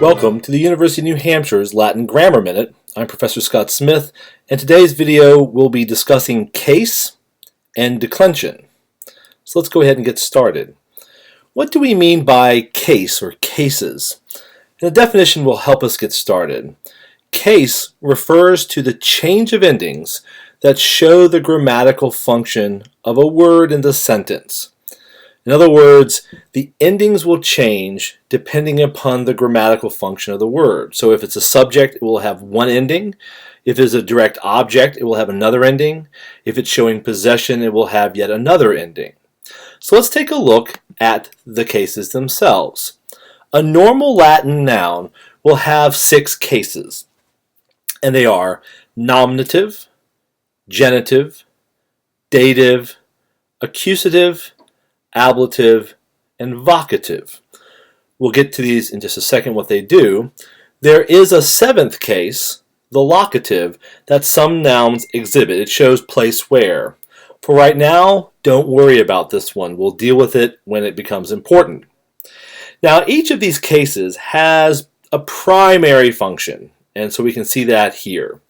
Welcome to the University of New Hampshire's Latin Grammar Minute. I'm Professor Scott Smith, and today's video will be discussing case and declension. So let's go ahead and get started. What do we mean by case or cases? And the definition will help us get started. Case refers to the change of endings that show the grammatical function of a word in the sentence. In other words, the endings will change depending upon the grammatical function of the word. So if it's a subject, it will have one ending. If it's a direct object, it will have another ending. If it's showing possession, it will have yet another ending. So let's take a look at the cases themselves. A normal Latin noun will have 6 cases, and they are nominative, genitive, dative, accusative, ablative, and vocative. We'll get to these in just a second, what they do. There is a 7th case, the locative, that some nouns exhibit. It shows place where. For right now, don't worry about this one. We'll deal with it when it becomes important. Now, each of these cases has a primary function, and so we can see that here.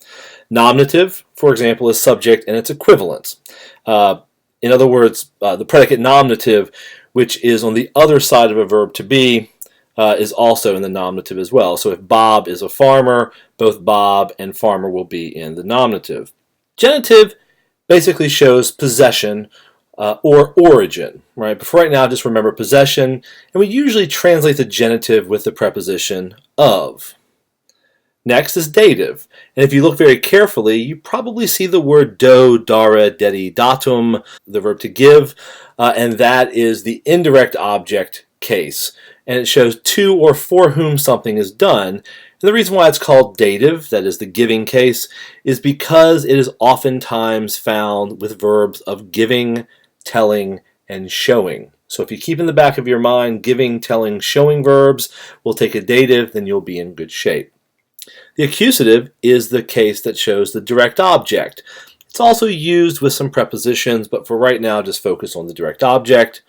Nominative, for example, is subject and its equivalents. In other words, the predicate nominative, which is on the other side of a verb to be, is also in the nominative as well. So if Bob is a farmer, both Bob and farmer will be in the nominative. Genitive basically shows possession or origin, right? But for right now, just remember possession, and we usually translate the genitive with the preposition of. Next is dative, and if you look very carefully, you probably see the word do, dare, dedi, datum, the verb to give, and that is the indirect object case, and it shows to or for whom something is done. And the reason why it's called dative, that is the giving case, is because it is oftentimes found with verbs of giving, telling, and showing. So if you keep in the back of your mind giving, telling, showing verbs, we'll take a dative, then you'll be in good shape. The accusative is the case that shows the direct object. It's also used with some prepositions, but for right now, just focus on the direct object.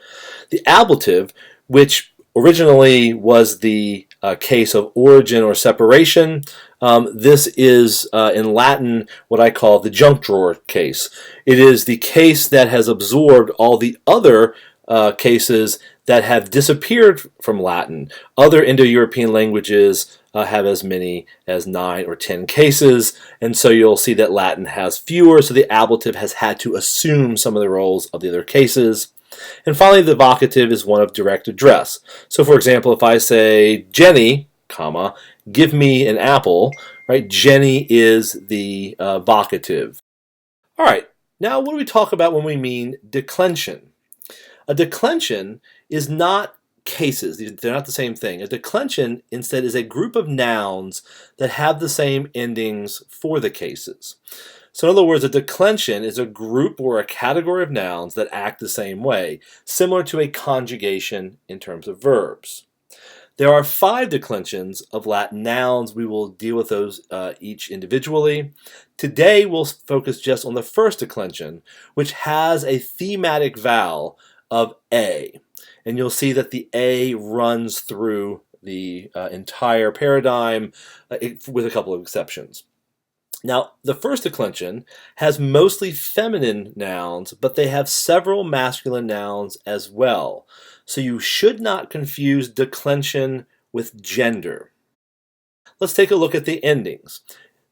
The ablative, which originally was the case of origin or separation, this is in Latin what I call the junk drawer case. It is the case that has absorbed all the other cases that have disappeared from Latin. Other Indo-European languages have as many as 9 or 10 cases, and so you'll see that Latin has fewer, so the ablative has had to assume some of the roles of the other cases. And finally, the vocative is one of direct address. So for example, if I say, Jenny, comma, give me an apple, right? Jenny is the vocative. All right, now what do we talk about when we mean declension? A declension is not cases. They're not the same thing. A declension instead is a group of nouns that have the same endings for the cases. So in other words, a declension is a group or a category of nouns that act the same way, similar to a conjugation in terms of verbs. There are 5 declensions of Latin nouns. We will deal with those each individually. Today we'll focus just on the first declension, which has a thematic vowel of A. And you'll see that the A runs through the entire paradigm with a couple of exceptions. Now, the first declension has mostly feminine nouns, but they have several masculine nouns as well. So you should not confuse declension with gender. Let's take a look at the endings.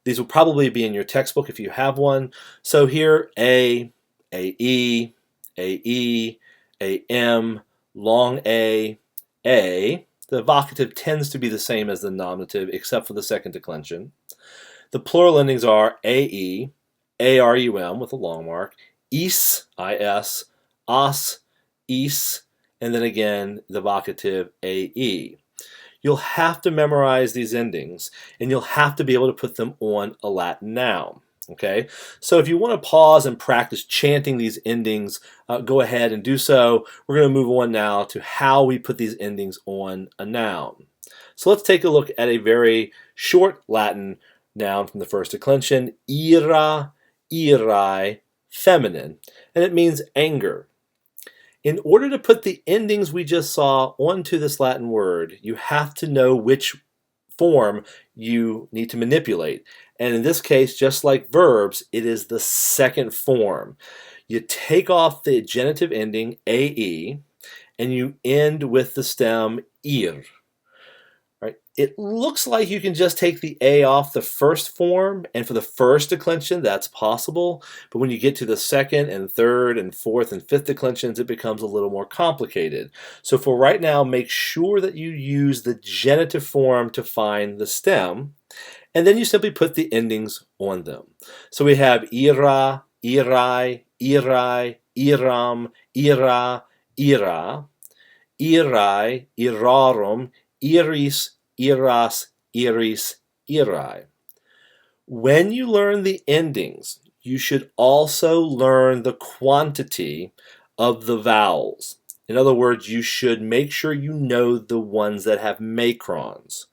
These will probably be in your textbook if you have one. So here, A, AE, AE, AM, long A. The vocative tends to be the same as the nominative except for the second declension. The plural endings are AE, ARUM with a long mark, is, IS, as, is, and then again the vocative AE. You'll have to memorize these endings, and you'll have to be able to put them on a Latin noun. Okay, so if you want to pause and practice chanting these endings, go ahead and do so. We're going to move on now to how we put these endings on a noun. So let's take a look at a very short Latin noun from the first declension, ira, irae, feminine, and it means anger. In order to put the endings we just saw onto this Latin word, you have to know which form you need to manipulate. And in this case, just like verbs, it is the second form. You take off the genitive ending AE and you end with the stem ir. Right? It looks like you can just take the A off the first form, and for the first declension, that's possible. But when you get to the second and third and fourth and fifth declensions, it becomes a little more complicated. So for right now, make sure that you use the genitive form to find the stem, and then you simply put the endings on them. So we have ira, irai, irai, iram, ira, ira, irai, irarum, iris, iras, iris, irai. When you learn the endings, you should also learn the quantity of the vowels. In other words, you should make sure you know the ones that have macrons.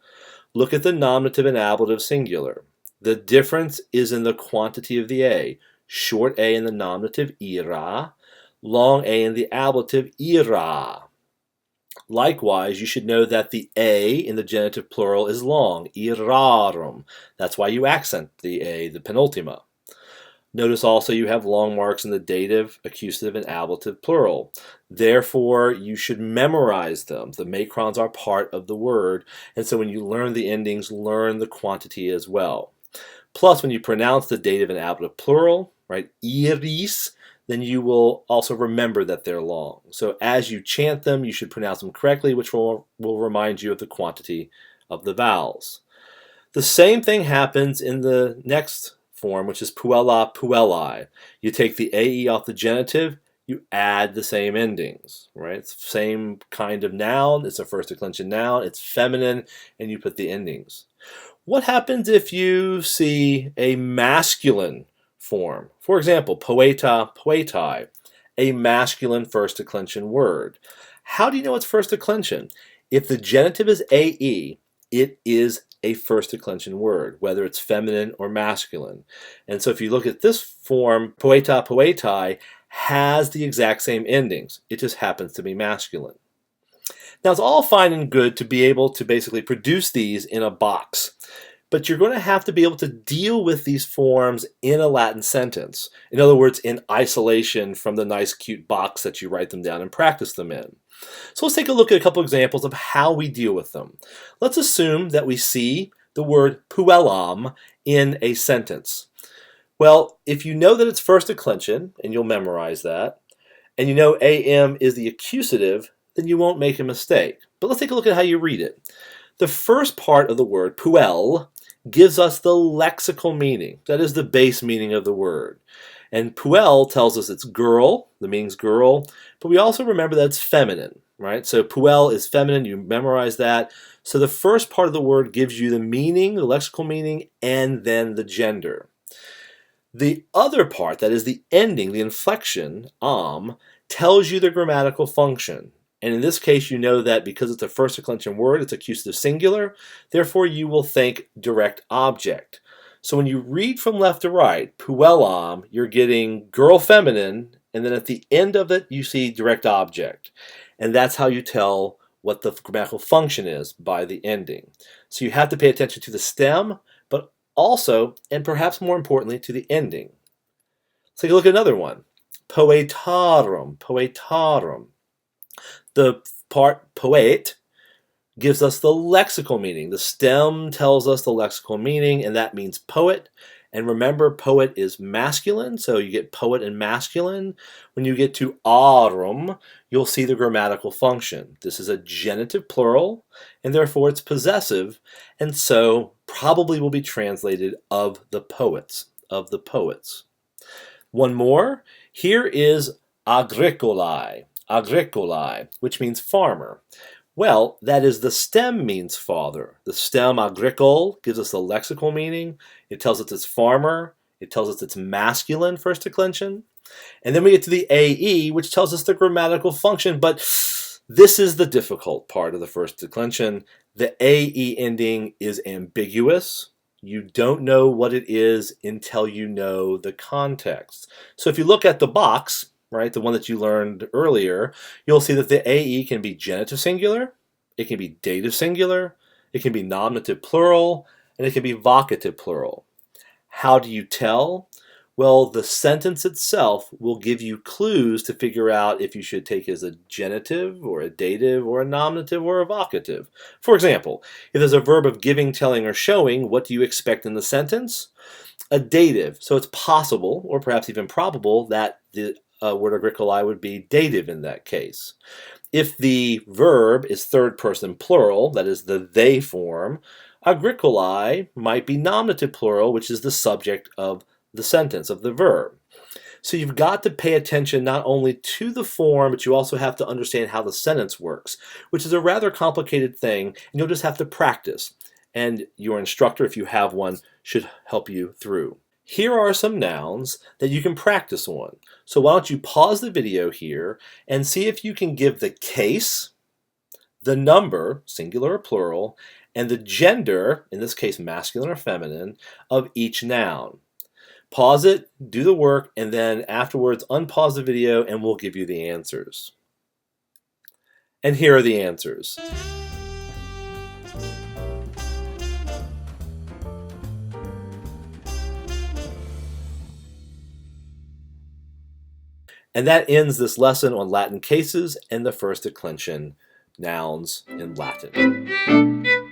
Look at the nominative and ablative singular. The difference is in the quantity of the A. Short A in the nominative, ira. Long A in the ablative, ira. Likewise, you should know that the A in the genitive plural is long, irarum. That's why you accent the A, the penultima. Notice also you have long marks in the dative, accusative, and ablative plural. Therefore, you should memorize them. The macrons are part of the word, and so when you learn the endings, learn the quantity as well. Plus, when you pronounce the dative and ablative plural, right, iris, then you will also remember that they're long. So as you chant them, you should pronounce them correctly, which will remind you of the quantity of the vowels. The same thing happens in the next form, which is puella, puelli. You take the AE off the genitive, you add the same endings, right? It's the same kind of noun, it's a first declension noun, it's feminine, and you put the endings. What happens if you see a masculine form? For example, poeta, poetai, a masculine first declension word. How do you know it's first declension? If the genitive is AE, it is a first declension word, whether it's feminine or masculine. And so if you look at this form, poeta, poetai, has the exact same endings. It just happens to be masculine. Now, it's all fine and good to be able to basically produce these in a box, but you're going to have to be able to deal with these forms in a Latin sentence. In other words, in isolation from the nice, cute box that you write them down and practice them in. So let's take a look at a couple examples of how we deal with them. Let's assume that we see the word puellam in a sentence. Well, if you know that it's first declension, and you'll memorize that, and you know am is the accusative, then you won't make a mistake. But let's take a look at how you read it. The first part of the word, puel, gives us the lexical meaning. That is the base meaning of the word. And puel tells us it's girl, the meaning's girl, but we also remember that it's feminine, right? So puel is feminine, you memorize that. So the first part of the word gives you the meaning, the lexical meaning, and then the gender. The other part, that is the ending, the inflection, tells you the grammatical function. And in this case, you know that because it's a first declension word, it's accusative singular, therefore you will think direct object. So when you read from left to right, puellam, you're getting girl feminine, and then at the end of it, you see direct object. And that's how you tell what the grammatical function is by the ending. So you have to pay attention to the stem, but also, and perhaps more importantly, to the ending. Let's take a look at another one. Poetarum, poetarum. The part poet gives us the lexical meaning. The stem tells us the lexical meaning, and that means poet. And remember, poet is masculine, so you get poet and masculine. When you get to arum, you'll see the grammatical function. This is a genitive plural, and therefore it's possessive, and so probably will be translated of the poets, of the poets. One more. Here is agricolae. Agricolae, which means farmer. Well, that is the stem means father. The stem agricole gives us the lexical meaning. It tells us it's farmer. It tells us it's masculine first declension. And then we get to the AE, which tells us the grammatical function, but this is the difficult part of the first declension. The AE ending is ambiguous. You don't know what it is until you know the context. So if you look at the box, right, the one that you learned earlier, you'll see that the AE can be genitive singular, it can be dative singular, It can be nominative plural, and it can be vocative plural. How do you tell? Well, the sentence itself will give you clues to figure out if you should take it as a genitive or a dative or a nominative or a vocative. For example, if there's a verb of giving, telling, or showing, what do you expect in the sentence? A dative, so it's possible, or perhaps even probable, that the word agricolae would be dative in that case. If the verb is third person plural, that is the they form, agricolae might be nominative plural, which is the subject of the sentence, of the verb. So you've got to pay attention not only to the form, but you also have to understand how the sentence works, which is a rather complicated thing, and you'll just have to practice. And your instructor, if you have one, should help you through. Here are some nouns that you can practice on. So why don't you pause the video here and see if you can give the case, the number, singular or plural, and the gender, in this case masculine or feminine, of each noun. Pause it, do the work, and then afterwards unpause the video and we'll give you the answers. And here are the answers. And that ends this lesson on Latin cases and the first declension nouns in Latin.